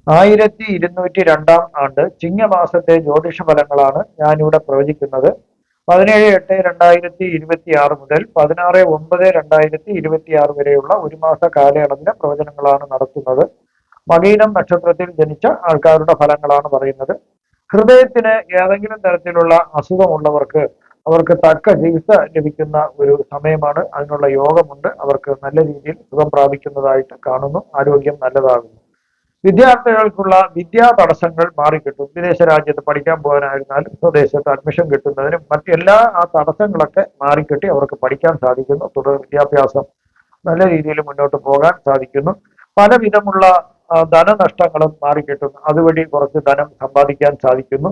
1202 ആണ്ട് ചിങ്ങമാസത്തെ ജ്യോതിഷ ഫലങ്ങളാണ് ഞാനിവിടെ പ്രവചിക്കുന്നത്. 17/8/2026 മുതൽ 16/9/2026 വരെയുള്ള ഒരു മാസ കാലയളവിലെ പ്രവചനങ്ങളാണ് നടത്തുന്നത്. മകയിരം നക്ഷത്രത്തിൽ ജനിച്ച ആൾക്കാരുടെ ഫലങ്ങളാണ് പറയുന്നത്. ഹൃദയത്തിന് ഏതെങ്കിലും തരത്തിലുള്ള അസുഖമുള്ളവർക്ക് അവർക്ക് തക്ക ചികിത്സ ലഭിക്കുന്ന ഒരു സമയമാണ്. അതിനുള്ള യോഗമുണ്ട്. അവർക്ക് നല്ല രീതിയിൽ സുഖം പ്രാപിക്കുന്നതായിട്ട് കാണുന്നു. ആരോഗ്യം നല്ലതാകുന്നു. വിദ്യാർത്ഥികൾക്കുള്ള വിദ്യാ തടസ്സങ്ങൾ മാറിക്കിട്ടും. വിദേശ രാജ്യത്ത് പഠിക്കാൻ പോകാനായിരുന്നാലും സ്വദേശത്ത് അഡ്മിഷൻ കിട്ടുന്നതിനും മറ്റെല്ലാ ആ തടസ്സങ്ങളൊക്കെ മാറിക്കിട്ടി അവർക്ക് പഠിക്കാൻ സാധിക്കുന്നു. തുടർ വിദ്യാഭ്യാസം നല്ല രീതിയിൽ മുന്നോട്ട് പോകാൻ സാധിക്കുന്നു. പല വിധമുള്ള ധനനഷ്ടങ്ങളും മാറിക്കിട്ടുന്നു. അതുവഴി കുറച്ച് ധനം സമ്പാദിക്കാൻ സാധിക്കുന്നു.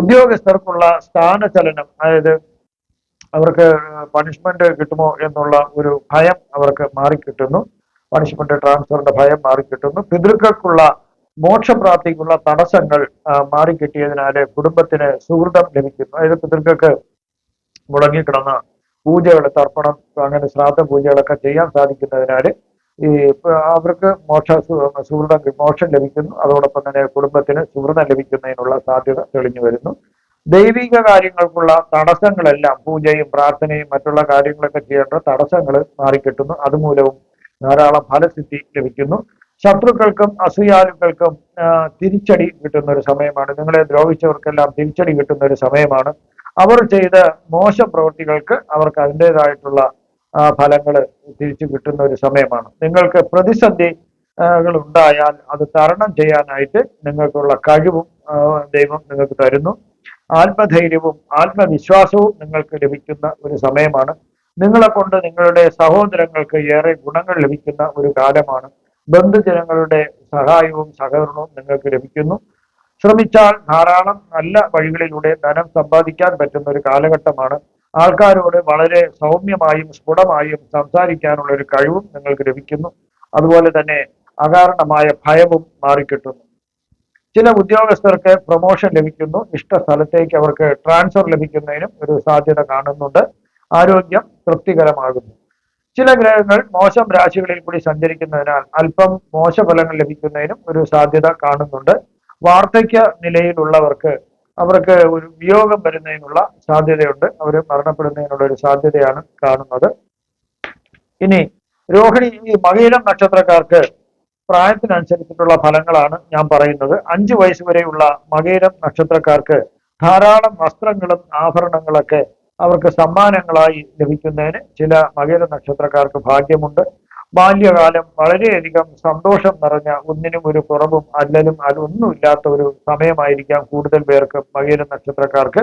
ഉദ്യോഗസ്ഥർക്കുള്ള സ്ഥാനചലനം, അതായത് അവർക്ക് പണിഷ്മെന്റ് കിട്ടുമോ എന്നുള്ള ഒരു ഭയം അവർക്ക് മാറിക്കിട്ടുന്നു. പണിഷ്മെന്റ് ട്രാൻസ്ഫറിന്റെ ഭയം മാറിക്കിട്ടുന്നു. പിതൃക്കൾക്കുള്ള മോക്ഷപ്രാപ്തിക്കുള്ള തടസ്സങ്ങൾ മാറിക്കിട്ടിയതിനാല് കുടുംബത്തിന് സുഹൃതം ലഭിക്കുന്നു. അതായത് പിതൃക്കൾക്ക് മുടങ്ങിക്കിടന്ന പൂജകൾ, തർപ്പണം, അങ്ങനെ ശ്രാദ്ധ പൂജകളൊക്കെ ചെയ്യാൻ സാധിക്കുന്നതിനാല് ഈ അവർക്ക് മോക്ഷം ലഭിക്കുന്നു. അതോടൊപ്പം തന്നെ കുടുംബത്തിന് സുഹൃതം ലഭിക്കുന്നതിനുള്ള സാധ്യത തെളിഞ്ഞു വരുന്നു. ദൈവിക കാര്യങ്ങൾക്കുള്ള തടസ്സങ്ങളെല്ലാം, പൂജയും പ്രാർത്ഥനയും മറ്റുള്ള കാര്യങ്ങളൊക്കെ ചെയ്യേണ്ട തടസ്സങ്ങൾ മാറിക്കിട്ടുന്നു. അതുമൂലവും ധാരാളം ഫലസിദ്ധി ലഭിക്കുന്നു. ശത്രുക്കൾക്കും അസൂയാലുക്കൾക്കും തിരിച്ചടി കിട്ടുന്ന ഒരു സമയമാണ്. നിങ്ങളെ ദ്രോഹിച്ചവർക്കെല്ലാം തിരിച്ചടി കിട്ടുന്ന ഒരു സമയമാണ്. അവർ ചെയ്ത മോശം പ്രവൃത്തികൾക്ക് അവർക്ക് അതിൻ്റെതായിട്ടുള്ള ഫലങ്ങൾ തിരിച്ചു കിട്ടുന്ന ഒരു സമയമാണ്. നിങ്ങൾക്ക് പ്രതിസന്ധികൾ ഉണ്ടായാൽ അത് തരണം ചെയ്യാനായിട്ട് നിങ്ങൾക്കുള്ള കഴിവും ദൈവം നിങ്ങൾക്ക് തരുന്നു. ആത്മധൈര്യവും ആത്മവിശ്വാസവും നിങ്ങൾക്ക് ലഭിക്കുന്ന ഒരു സമയമാണ്. നിങ്ങളെ കൊണ്ട് നിങ്ങളുടെ സഹോദരങ്ങൾക്ക് ഏറെ ഗുണങ്ങൾ ലഭിക്കുന്ന ഒരു കാലമാണ്. ബന്ധുജനങ്ങളുടെ സഹായവും സഹകരണവും നിങ്ങൾക്ക് ലഭിക്കുന്നു. ശ്രമിച്ചാൽ ധാരാളം നല്ല വഴികളിലൂടെ ധനം സമ്പാദിക്കാൻ പറ്റുന്ന ഒരു കാലഘട്ടമാണ്. ആൾക്കാരോട് വളരെ സൗമ്യമായും സ്ഫുടമായും സംസാരിക്കാനുള്ള ഒരു കഴിവും നിങ്ങൾക്ക് ലഭിക്കുന്നു. അതുപോലെ തന്നെ അകാരണമായ ഭയവും മാറിക്കിട്ടുന്നു. ചില ഉദ്യോഗസ്ഥർക്ക് പ്രൊമോഷൻ ലഭിക്കുന്നു. ഇഷ്ട സ്ഥലത്തേക്ക് അവർക്ക് ട്രാൻസ്ഫർ ലഭിക്കുന്നതിനും ഒരു സാധ്യത കാണുന്നുണ്ട്. ആരോഗ്യം തൃപ്തികരമാകുന്നു. ചില ഗ്രഹങ്ങൾ മോശം രാശികളിൽ കൂടി സഞ്ചരിക്കുന്നതിനാൽ അല്പം മോശഫലങ്ങൾ ലഭിക്കുന്നതിനും ഒരു സാധ്യത കാണുന്നുണ്ട്. വാർദ്ധക്യ നിലയിലുള്ളവർക്ക് അവർക്ക് ഒരു വിയോഗം വരുന്നതിനുള്ള സാധ്യതയുണ്ട്. അവർ മരണപ്പെടുന്നതിനുള്ള ഒരു സാധ്യതയാണ് കാണുന്നത്. ഇനി രോഹിണി, ഈ മകയിരം നക്ഷത്രക്കാർക്ക് പ്രായത്തിനനുസരിച്ചിട്ടുള്ള ഫലങ്ങളാണ് ഞാൻ പറയുന്നത്. 5 വയസ്സ് വരെയുള്ള മകയിരം നക്ഷത്രക്കാർക്ക് ധാരാളം വസ്ത്രങ്ങളും ആഭരണങ്ങളൊക്കെ അവർക്ക് സമ്മാനങ്ങളായി ലഭിക്കുന്നതിന് ചില മകയിര നക്ഷത്രക്കാർക്ക് ഭാഗ്യമുണ്ട്. ബാല്യകാലം വളരെയധികം സന്തോഷം നിറഞ്ഞ, ഒന്നിനും ഒരു കുറവും അല്ലലും അതൊന്നും ഇല്ലാത്ത ഒരു സമയമായിരിക്കാം കൂടുതൽ പേർക്ക് മകയിര നക്ഷത്രക്കാർക്ക്.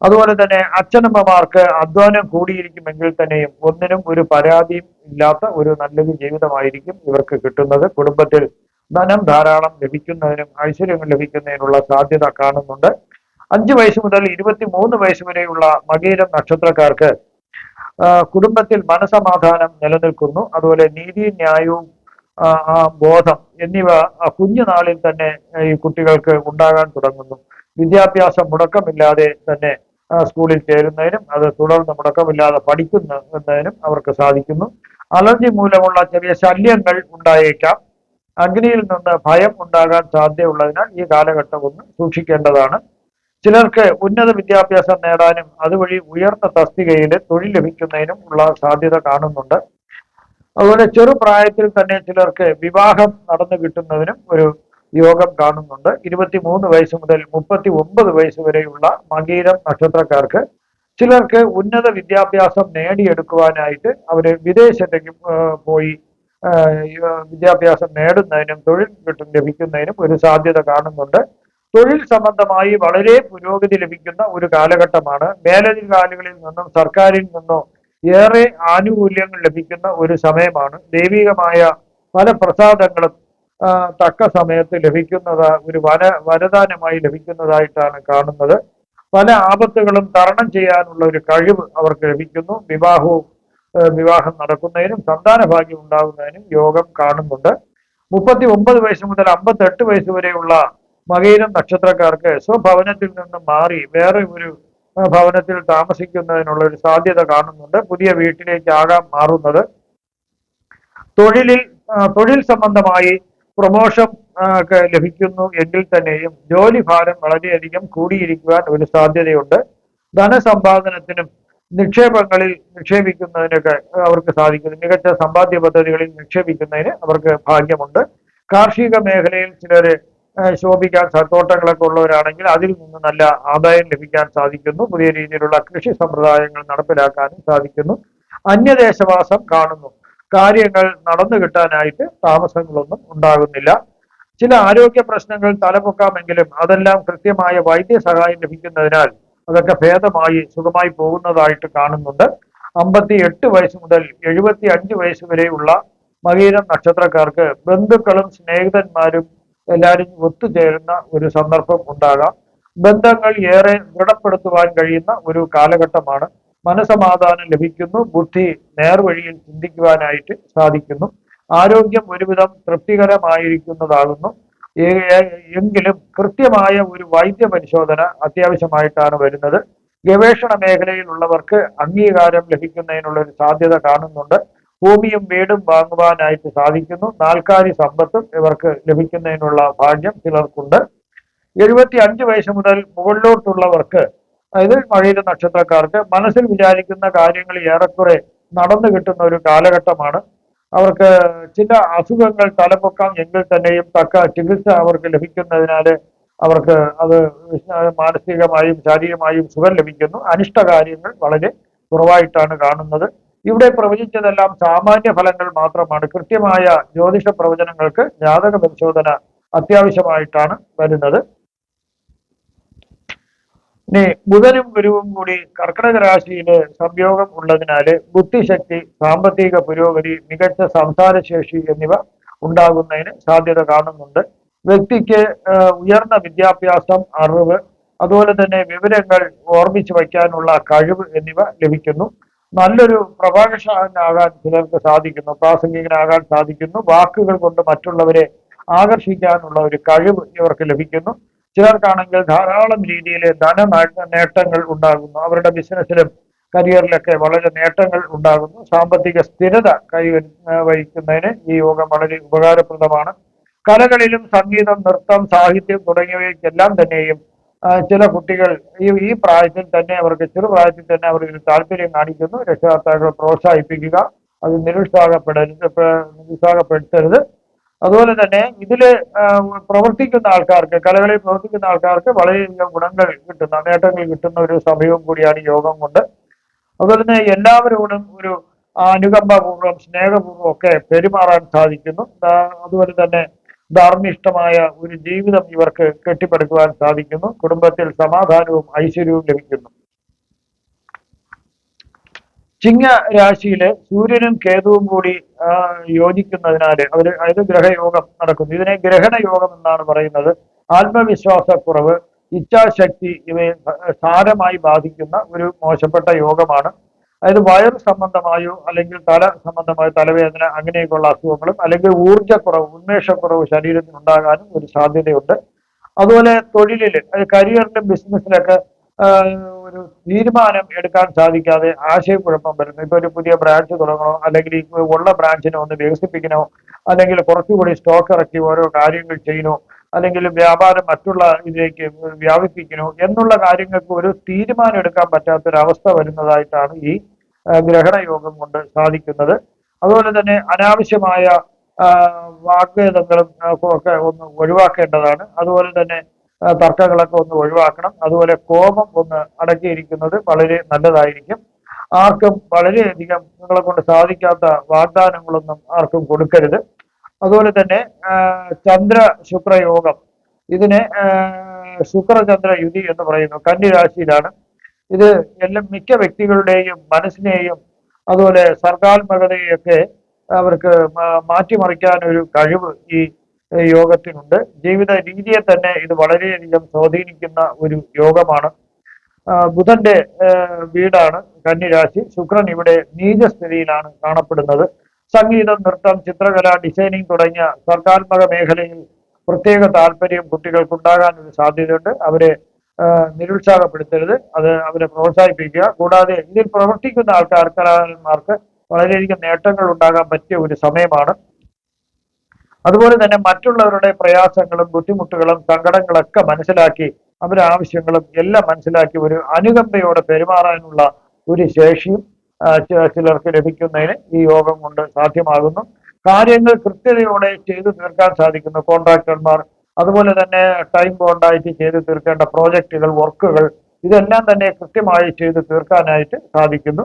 അതുപോലെ തന്നെ അച്ഛനമ്മമാർക്ക് അധ്വാനം കൂടിയിരിക്കുമെങ്കിൽ തന്നെയും ഒന്നിനും ഒരു പരാതിയും ഇല്ലാത്ത ഒരു നല്ലൊരു ജീവിതമായിരിക്കും ഇവർക്ക് കിട്ടുന്നത്. കുടുംബത്തിൽ ധനം ധാരാളം ലഭിക്കുന്നതിനും ഐശ്വര്യങ്ങൾ ലഭിക്കുന്നതിനുള്ള സാധ്യത കാണുന്നുണ്ട്. 5 വയസ്സ് മുതൽ 23 വയസ്സ് വരെയുള്ള മകയിരം നക്ഷത്രക്കാർക്ക് കുടുംബത്തിൽ മനസമാധാനം നിലനിൽക്കുന്നു. അതുപോലെ നീതി, ന്യായവും ബോധം എന്നിവ കുഞ്ഞുനാളിൽ തന്നെ ഈ കുട്ടികൾക്ക് ഉണ്ടാകാൻ തുടങ്ങുന്നു. വിദ്യാഭ്യാസം മുടക്കമില്ലാതെ തന്നെ സ്കൂളിൽ ചേരുന്നതിനും അത് തുടർന്ന് മുടക്കമില്ലാതെ പഠിക്കുന്നതിനും അവർക്ക് സാധിക്കുന്നു. അലർജി മൂലമുള്ള ചെറിയ ശല്യങ്ങൾ ഉണ്ടായേക്കാം. അഗ്നിയിൽ നിന്ന് ഭയം ഉണ്ടാകാൻ സാധ്യതയുള്ളതിനാൽ ഈ കാലഘട്ടം ഒന്ന് സൂക്ഷിക്കേണ്ടതാണ്. ചിലർക്ക് ഉന്നത വിദ്യാഭ്യാസം നേടാനും അതുവഴി ഉയർന്ന തസ്തികയിൽ തൊഴിൽ ലഭിക്കുന്നതിനും ഉള്ള സാധ്യത കാണുന്നുണ്ട്. അതുപോലെ ചെറുപ്രായത്തിൽ തന്നെ ചിലർക്ക് വിവാഹം നടന്നു കിട്ടുന്നതിനും ഒരു യോഗം കാണുന്നുണ്ട്. 23 വയസ്സ് മുതൽ 39 വയസ്സ് വരെയുള്ള മകയിരം നക്ഷത്രക്കാർക്ക് ചിലർക്ക് ഉന്നത വിദ്യാഭ്യാസം നേടിയെടുക്കുവാനായിട്ട് അവര് വിദേശത്തേക്ക് പോയി വിദ്യാഭ്യാസം നേടുന്നതിനും തൊഴിൽ ലഭിക്കുന്നതിനും ഒരു സാധ്യത കാണുന്നുണ്ട്. തൊഴിൽ സംബന്ധമായി വളരെ പുരോഗതി ലഭിക്കുന്ന ഒരു കാലഘട്ടമാണ്. മേലധികാരികളിൽ നിന്നും സർക്കാരിൽ നിന്നോ ഏറെ ആനുകൂല്യങ്ങൾ ലഭിക്കുന്ന ഒരു സമയമാണ്. ദൈവികമായ പല പ്രസാദങ്ങളും തക്ക സമയത്ത് ലഭിക്കുന്നത് ഒരു വരദാനമായി ലഭിക്കുന്നതായിട്ടാണ് കാണുന്നത്. പല ആപത്തുകളും തരണം ചെയ്യാനുള്ള ഒരു കഴിവ് അവർക്ക് ലഭിക്കുന്നു. വിവാഹം നടക്കുന്നതിനും സന്താന ഭാഗ്യം ഉണ്ടാകുന്നതിനും യോഗം കാണുന്നുണ്ട്. 39 വയസ്സ് മുതൽ 58 വയസ്സ് വരെയുള്ള മകയിരം നക്ഷത്രക്കാർക്ക് സ്വഭവനത്തിൽ നിന്ന് മാറി വേറെ ഒരു ഭവനത്തിൽ താമസിക്കുന്നതിനുള്ള ഒരു സാധ്യത കാണുന്നുണ്ട്. പുതിയ വീട്ടിലേക്കാകാം മാറുന്നത്. തൊഴിൽ സംബന്ധമായി പ്രൊമോഷൻ ഒക്കെ ലഭിക്കുന്നു എങ്കിൽ തന്നെയും ജോലി ഭാരം വളരെയധികം കൂടിയിരിക്കുവാൻ ഒരു സാധ്യതയുണ്ട്. ധനസമ്പാദനത്തിനും നിക്ഷേപങ്ങളിൽ നിക്ഷേപിക്കുന്നതിനൊക്കെ അവർക്ക് സാധിക്കുന്നു. മികച്ച സമ്പാദ്യ പദ്ധതികളിൽ നിക്ഷേപിക്കുന്നതിന് അവർക്ക് ഭാഗ്യമുണ്ട്. കാർഷിക മേഖലയിൽ ചിലര് ശോഭിക്കാൻ തോട്ടങ്ങളൊക്കെ ഉള്ളവരാണെങ്കിൽ അതിൽ നിന്ന് നല്ല ആദായം ലഭിക്കാൻ സാധിക്കുന്നു. പുതിയ രീതിയിലുള്ള കൃഷി സമ്പ്രദായങ്ങൾ നടപ്പിലാക്കാനും സാധിക്കുന്നു. അന്യദേശവാസം കാണുന്നു. കാര്യങ്ങൾ നടന്നു കിട്ടാനായിട്ട് താമസങ്ങളൊന്നും ഉണ്ടാകുന്നില്ല. ചില ആരോഗ്യ പ്രശ്നങ്ങൾ തലപൊക്കാമെങ്കിലും അതെല്ലാം കൃത്യമായ വൈദ്യസഹായം ലഭിക്കുന്നതിനാൽ അതൊക്കെ ഭേദമായി സുഖമായി പോകുന്നതായിട്ട് കാണുന്നുണ്ട്. 58 വയസ്സ് മുതൽ 75 വയസ്സ് വരെയുള്ള മകീരം നക്ഷത്രക്കാർക്ക് ബന്ധുക്കളും സ്നേഹിതന്മാരും എല്ലാവരും ഒത്തുചേരുന്ന ഒരു സന്ദർഭം ഉണ്ടാകാം. ബന്ധങ്ങൾ ഏറെ ദൃഢപ്പെടുത്തുവാൻ കഴിയുന്ന ഒരു കാലഘട്ടമാണ്. മനസമാധാനം ലഭിക്കുന്നു. ബുദ്ധി നേർവഴിയിൽ ചിന്തിക്കുവാനായിട്ട് സാധിക്കുന്നു. ആരോഗ്യം ഒരുവിധം തൃപ്തികരമായിരിക്കുന്നതാകുന്നു. എങ്കിലും കൃത്യമായ ഒരു വൈദ്യ പരിശോധന അത്യാവശ്യമായിട്ടാണ് വരുന്നത്. ഗവേഷണ മേഖലയിലുള്ളവർക്ക് അംഗീകാരം ലഭിക്കുന്നതിനുള്ള ഒരു സാധ്യത കാണുന്നുണ്ട്. ഭൂമിയും വീടും വാങ്ങുവാനായിട്ട് സാധിക്കുന്നു. നാൽക്കാലി സമ്പത്തും ഇവർക്ക് ലഭിക്കുന്നതിനുള്ള ഭാഗ്യം ചിലർക്കുണ്ട്. 75 വയസ്സ് മുതൽ മുകളിലോട്ടുള്ളവർക്ക്, അതായത് മകയിര നക്ഷത്രക്കാർക്ക് മനസ്സിൽ വിചാരിക്കുന്ന കാര്യങ്ങൾ ഏറെക്കുറെ നടന്നു കിട്ടുന്ന ഒരു കാലഘട്ടമാണ്. അവർക്ക് ചില അസുഖങ്ങൾ തലപൊക്കാം എങ്കിൽ തന്നെയും തക്ക ചികിത്സ അവർക്ക് ലഭിക്കുന്നതിനാൽ അവർക്ക് അത് മാനസികമായും ശാരീരികമായും സുഖം ലഭിക്കുന്നു. അനിഷ്ട കാര്യങ്ങൾ വളരെ കുറവായിട്ടാണ് കാണുന്നത്. ഇവിടെ പ്രവചിച്ചതെല്ലാം സാമാന്യ ഫലങ്ങൾ മാത്രമാണ്. കൃത്യമായ ജ്യോതിഷ പ്രവചനങ്ങൾക്ക് ജാതക പരിശോധന അത്യാവശ്യമായിട്ടാണ് വരുന്നത്. ഇനി ബുധനും ഗുരുവും കൂടി കർക്കിടക രാശിയില് സംയോഗം ഉള്ളതിനാല് ബുദ്ധിശക്തി, സാമ്പത്തിക പുരോഗതി, മികച്ച സംസാരശേഷി എന്നിവ ഉണ്ടാകുന്നതിന് സാധ്യത കാണുന്നുണ്ട്. വ്യക്തിക്ക് ഉയർന്ന വിദ്യാഭ്യാസം, അറിവ്, അതുപോലെ തന്നെ വിവരങ്ങൾ ഓർമ്മിച്ചു വയ്ക്കാനുള്ള കഴിവ് എന്നിവ ലഭിക്കുന്നു. നല്ലൊരു പ്രഭാഷകനാകാൻ ചിലർക്ക് സാധിക്കുന്നു. പ്രാസംഗികനാകാൻ സാധിക്കുന്നു. വാക്കുകൾ കൊണ്ട് മറ്റുള്ളവരെ ആകർഷിക്കാനുള്ള ഒരു കഴിവ് ഇവർക്ക് ലഭിക്കുന്നു. ചിലർക്കാണെങ്കിൽ ധാരാളം രീതിയിൽ ധന നേട്ടങ്ങൾ ഉണ്ടാകുന്നു. അവരുടെ ബിസിനസ്സിലും കരിയറിലൊക്കെ വളരെ നേട്ടങ്ങൾ ഉണ്ടാകുന്നു. സാമ്പത്തിക സ്ഥിരത കൈവരിക്കുന്നതിന് ഈ യോഗം വളരെ ഉപകാരപ്രദമാണ്. കലകളിലും സംഗീതം, നൃത്തം, സാഹിത്യം തുടങ്ങിയവയ്ക്കെല്ലാം തന്നെയും ചില കുട്ടികൾ ഈ പ്രായത്തിൽ തന്നെ അവർക്ക് ചെറുപ്രായത്തിൽ തന്നെ അവർ ഇതിൽ താല്പര്യം കാണിക്കുന്നു. രക്ഷകർത്താക്കൾ പ്രോത്സാഹിപ്പിക്കുക, അത് നിരുത്സാഹപ്പെടുത്തരുത്. അതുപോലെ തന്നെ ഇതില് പ്രവർത്തിക്കുന്ന ആൾക്കാർക്ക്, കലകളിൽ പ്രവർത്തിക്കുന്ന ആൾക്കാർക്ക് വളരെയധികം ഗുണങ്ങൾ കിട്ടുന്ന, നേട്ടങ്ങൾ കിട്ടുന്ന ഒരു സമയവും കൂടിയാണ് യോഗം കൊണ്ട്. അതുപോലെ തന്നെ എല്ലാവരോടും ഒരു അനുകമ്പപൂർവ്വം, സ്നേഹപൂർവ്വം ഒക്കെ പെരുമാറാൻ സാധിക്കുന്നു. അതുപോലെ തന്നെ ധാർമ്മിഷ്ടമായ ഒരു ജീവിതം ഇവർക്ക് കെട്ടിപ്പടുക്കുവാൻ സാധിക്കുന്നു. കുടുംബത്തിൽ സമാധാനവും ഐശ്വര്യവും ലഭിക്കുന്നു. ചിങ്ങ രാശിയില് സൂര്യനും കേതുവും കൂടി യോജിക്കുന്നതിനാല് അതായത് ഗ്രഹയോഗം നടക്കുന്നു. ഇതിനെ ഗ്രഹണ യോഗം എന്നാണ് പറയുന്നത്. ആത്മവിശ്വാസക്കുറവ്, ഇച്ഛാശക്തി ഇവയെ സാരമായി ബാധിക്കുന്ന ഒരു മോശപ്പെട്ട യോഗമാണ്. അതായത് വയറ് സംബന്ധമായോ അല്ലെങ്കിൽ തല സംബന്ധമായോ തലവേദന അങ്ങനെയൊക്കെയുള്ള അസുഖങ്ങളും അല്ലെങ്കിൽ ഊർജ്ജക്കുറവ്, ഉന്മേഷക്കുറവ് ശരീരത്തിൽ ഉണ്ടാകാനും ഒരു സാധ്യതയുണ്ട്. അതുപോലെ തൊഴിലില്, കരിയറിലും ബിസിനസ്സിലൊക്കെ ഒരു തീരുമാനം എടുക്കാൻ സാധിക്കാതെ ആശയക്കുഴപ്പം വരുന്നു. ഇപ്പൊ ഒരു പുതിയ ബ്രാഞ്ച് തുടങ്ങണോ, അല്ലെങ്കിൽ ഉള്ള ബ്രാഞ്ചിനെ ഒന്ന് വികസിപ്പിക്കണോ, അല്ലെങ്കിൽ കുറച്ചുകൂടി സ്റ്റോക്ക് ഇറക്കി ഓരോ കാര്യങ്ങൾ ചെയ്യണോ, അല്ലെങ്കിൽ വ്യാപാരം മറ്റുള്ള ഇതിലേക്ക് വ്യാപിപ്പിക്കണോ എന്നുള്ള കാര്യങ്ങൾക്ക് ഒരു തീരുമാനം എടുക്കാൻ പറ്റാത്തൊരവസ്ഥ വരുന്നതായിട്ടാണ് ഈ ഗ്രഹണ യോഗം കൊണ്ട് സാധിക്കുന്നത്. അതുപോലെ തന്നെ അനാവശ്യമായ വാഗ്വേദങ്ങളും ഒക്കെ ഒന്ന് ഒഴിവാക്കേണ്ടതാണ്. അതുപോലെ തന്നെ തർക്കങ്ങളൊക്കെ ഒന്ന് ഒഴിവാക്കണം. അതുപോലെ കോപം ഒന്ന് അടക്കിയിരിക്കുന്നത് വളരെ നല്ലതായിരിക്കും. ആർക്കും വളരെയധികം നിങ്ങളെ കൊണ്ട് സാധിക്കാത്ത വാഗ്ദാനങ്ങളൊന്നും ആർക്കും കൊടുക്കരുത്. അതുപോലെ തന്നെ ചന്ദ്ര ശുക്ര യോഗം, ഇതിനെ ശുക്രചന്ദ്ര യുതി എന്ന് പറയുന്നു. കന്നി രാശിയിലാണ് ഇത്. മിക്ക വ്യക്തികളുടെയും മനസ്സിനെയും അതുപോലെ സർഗാത്മകതയൊക്കെ അവർക്ക് മാറ്റിമറിക്കാൻ ഒരു കഴിവ് ഈ യോഗത്തിനുണ്ട്. ജീവിത രീതിയെ തന്നെ ഇത് വളരെയധികം സ്വാധീനിക്കുന്ന ഒരു യോഗമാണ്. ബുധന്റെ വീടാണ് കന്നിരാശി. ശുക്രൻ ഇവിടെ നീചസ്ഥിതിയിലാണ് കാണപ്പെടുന്നത്. സംഗീതം, നൃത്തം, ചിത്രകല, ഡിസൈനിങ് തുടങ്ങിയ സർഗാത്മക മേഖലയിൽ പ്രത്യേക താല്പര്യം കുട്ടികൾക്കുണ്ടാകാൻ ഒരു സാധ്യതയുണ്ട്. അവരെ നിരുത്സാഹപ്പെടുത്തരുത്, അവരെ പ്രോത്സാഹിപ്പിക്കുക. കൂടാതെ ഇതിൽ പ്രവർത്തിക്കുന്ന കലാകാരന്മാർക്ക് വളരെയധികം നേട്ടങ്ങൾ ഉണ്ടാകാൻ പറ്റിയ ഒരു സമയമാണ്. അതുപോലെ തന്നെ മറ്റുള്ളവരുടെ പ്രയാസങ്ങളും ബുദ്ധിമുട്ടുകളും സങ്കടങ്ങളൊക്കെ മനസ്സിലാക്കി അവരുടെ ആവശ്യങ്ങളും എല്ലാം മനസ്സിലാക്കി ഒരു അനുകമ്പയോടെ പെരുമാറാനുള്ള ഒരു ശേഷിയും ചിലർക്ക് ലഭിക്കുന്നതിന് ഈ യോഗം കൊണ്ട് സാധ്യമാകുന്നു. കാര്യങ്ങൾ കൃത്യതയോടെ ചെയ്തു തീർക്കാൻ സാധിക്കുന്നു. കോൺട്രാക്ടർമാർ, അതുപോലെ തന്നെ ടൈം ബോണ്ടായിട്ട് ചെയ്തു തീർക്കേണ്ട പ്രോജക്റ്റുകൾ, വർക്കുകൾ, ഇതെല്ലാം തന്നെ കൃത്യമായി ചെയ്തു തീർക്കാനായിട്ട് സാധിക്കുന്നു.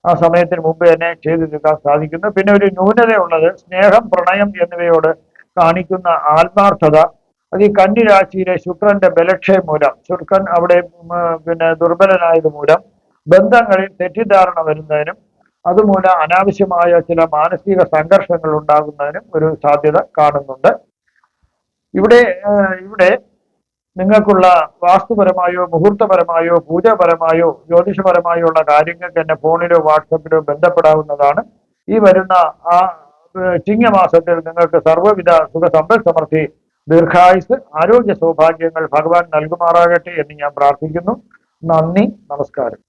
ആ സമയത്തിന് മുമ്പ് തന്നെ ചെയ്തു തീർക്കാൻ സാധിക്കുന്നു. പിന്നെ ഒരു ന്യൂനതയുള്ളത് സ്നേഹം, പ്രണയം എന്നിവയോട് കാണിക്കുന്ന ആത്മാർത്ഥത. അത് ഈ കന്നി രാശിയിലെ ശുക്രന്റെ ബലക്ഷയം മൂലം, ശുക്രൻ അവിടെ പിന്നെ ദുർബലനായത് മൂലം ബന്ധങ്ങളിൽ തെറ്റിദ്ധാരണ വരുന്നതിനും അതുമൂലം അനാവശ്യമായ ചില മാനസിക സംഘർഷങ്ങൾ ഉണ്ടാകുന്നതിനും ഒരു സാധ്യത കാണുന്നുണ്ട്. ഇവിടെ ഇവിടെ നിങ്ങൾക്കുള്ള വാസ്തുപരമായോ മുഹൂർത്തപരമായോ പൂജാപരമായോ ജ്യോതിഷപരമായോ ഉള്ള കാര്യങ്ങൾക്ക് തന്നെ ഫോണിലോ വാട്സപ്പിലോ ബന്ധപ്പെടാവുന്നതാണ്. ഈ വരുന്ന ആ ചിങ്ങമാസത്തിൽ നിങ്ങൾക്ക് സർവ്വവിധ സുഖ സമ്പൽ സമൃദ്ധി, ദീർഘായുസ്, ആരോഗ്യ സൗഭാഗ്യങ്ങൾ ഭഗവാൻ നൽകുമാറാകട്ടെ എന്ന് ഞാൻ പ്രാർത്ഥിക്കുന്നു. നന്ദി, നമസ്കാരം.